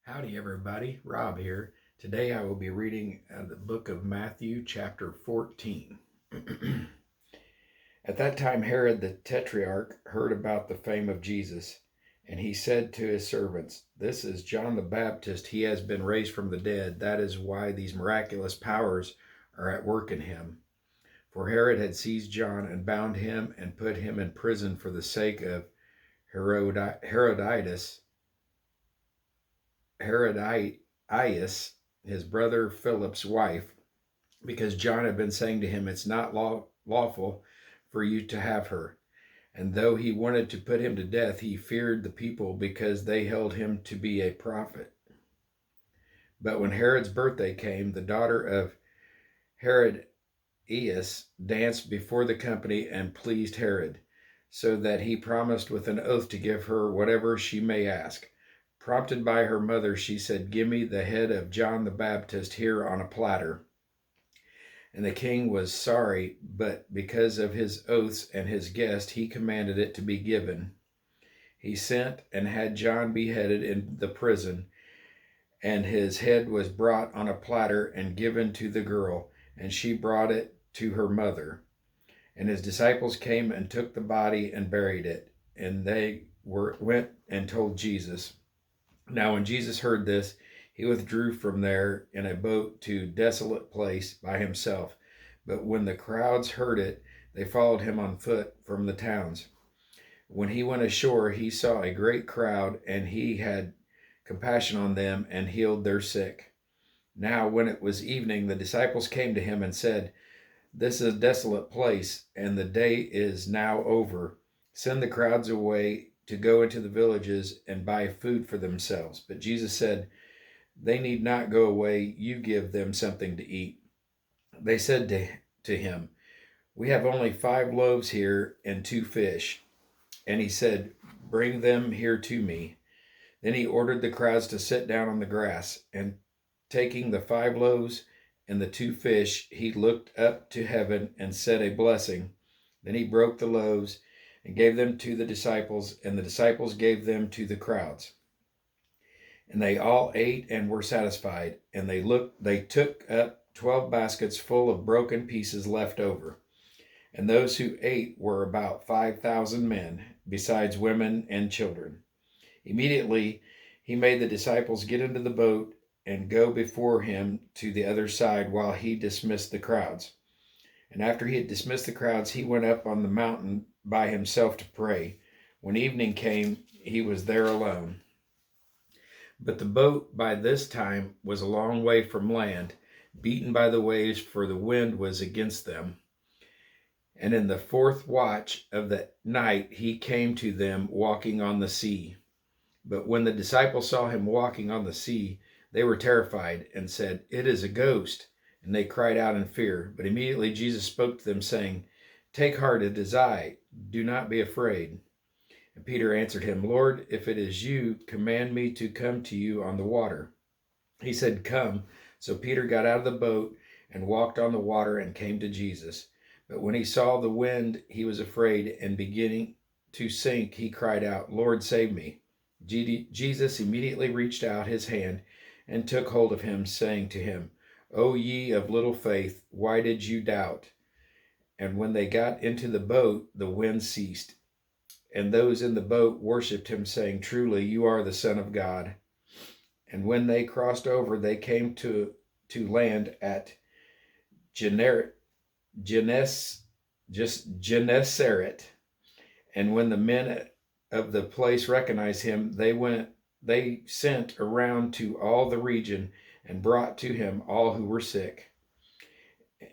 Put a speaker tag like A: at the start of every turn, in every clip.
A: Howdy, everybody. Rob here. Today I will be reading the book of Matthew, chapter 14. At that time, Herod the Tetrarch heard about the fame of Jesus, and he said to his servants, "This is John the Baptist. He has been raised from the dead. That is why these miraculous powers are at work in him." For Herod had seized John and bound him and put him in prison for the sake of Herodias, his brother Philip's wife, because John had been saying to him, "It's not lawful for you to have her." And though he wanted to put him to death, he feared the people because they held him to be a prophet. But when Herod's birthday came, the daughter of Herodias danced before the company and pleased Herod, so that he promised with an oath to give her whatever she may ask. Prompted by her mother, she said, "Give me the head of John the Baptist here on a platter." And the king was sorry, but because of his oaths and his guest, he commanded it to be given. He sent and had John beheaded in the prison, and his head was brought on a platter and given to the girl, and she brought it to her mother. And his disciples came and took the body and buried it, and they went and told Jesus. Now when Jesus heard this, he withdrew from there in a boat to a desolate place by himself. But when the crowds heard it, they followed him on foot from the towns. When he went ashore, he saw a great crowd, and he had compassion on them and healed their sick. Now when it was evening, the disciples came to him and said, "This is a desolate place, and the day is now over. Send the crowds away to go into the villages and buy food for themselves." But Jesus said, "They need not go away. You give them something to eat." They said to him, "We have only 5 loaves here and 2 fish." And he said, "Bring them here to me." Then he ordered the crowds to sit down on the grass, and taking the 5 loaves and the 2 fish, he looked up to heaven and said a blessing. Then he broke the loaves and gave them to the disciples, and the disciples gave them to the crowds. And they all ate and were satisfied, and they took up 12 baskets full of broken pieces left over. And those who ate were about 5,000 men, besides women and children. Immediately he made the disciples get into the boat and go before him to the other side while he dismissed the crowds. And after he had dismissed the crowds, he went up on the mountain by himself to pray. When evening came, he was there alone. But the boat by this time was a long way from land, beaten by the waves, for the wind was against them. And in the 4th watch of the night he came to them walking on the sea. But when the disciples saw him walking on the sea, they were terrified and said, "It is a ghost." And they cried out in fear. But immediately Jesus spoke to them, saying, "Take heart, it is I. Do not be afraid." And Peter answered him, "Lord, if it is you, command me to come to you on the water." He said, "Come." So Peter got out of the boat and walked on the water and came to Jesus. But when he saw the wind, he was afraid, and beginning to sink, he cried out, "Lord, save me." Jesus immediately reached out his hand and took hold of him, saying to him, "O ye of little faith, why did you doubt?" And when they got into the boat, the wind ceased. And those in the boat worshipped him, saying, "Truly, you are the Son of God." And when they crossed over, they came to land at Gennesaret. And when the men of the place recognized him, they sent around to all the region and brought to him all who were sick,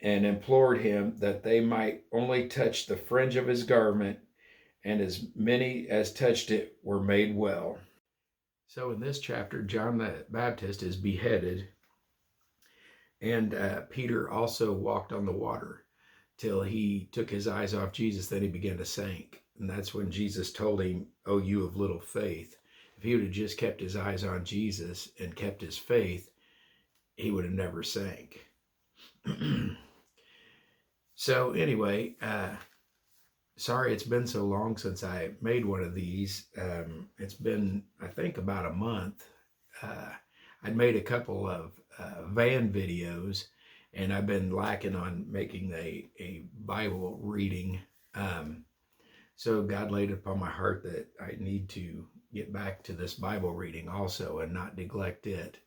A: and implored him that they might only touch the fringe of his garment, and as many as touched it were made well. So in this chapter, John the Baptist is beheaded, and Peter also walked on the water till he took his eyes off Jesus. Then he began to sink. And that's when Jesus told him, "Oh, you of little faith." If he would have just kept his eyes on Jesus and kept his faith, he would have never sank. So anyway, sorry it's been so long since I made one of these. It's been, I think, about a month I'd made a couple of van videos, and I've been lacking on making a Bible reading. So God laid it upon my heart that I need to get back to this Bible reading also and not neglect it.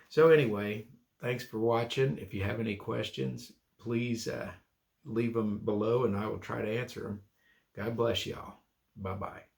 A: So anyway, thanks for watching. If you have any questions, please leave them below and I will try to answer them. God bless y'all. Bye-bye.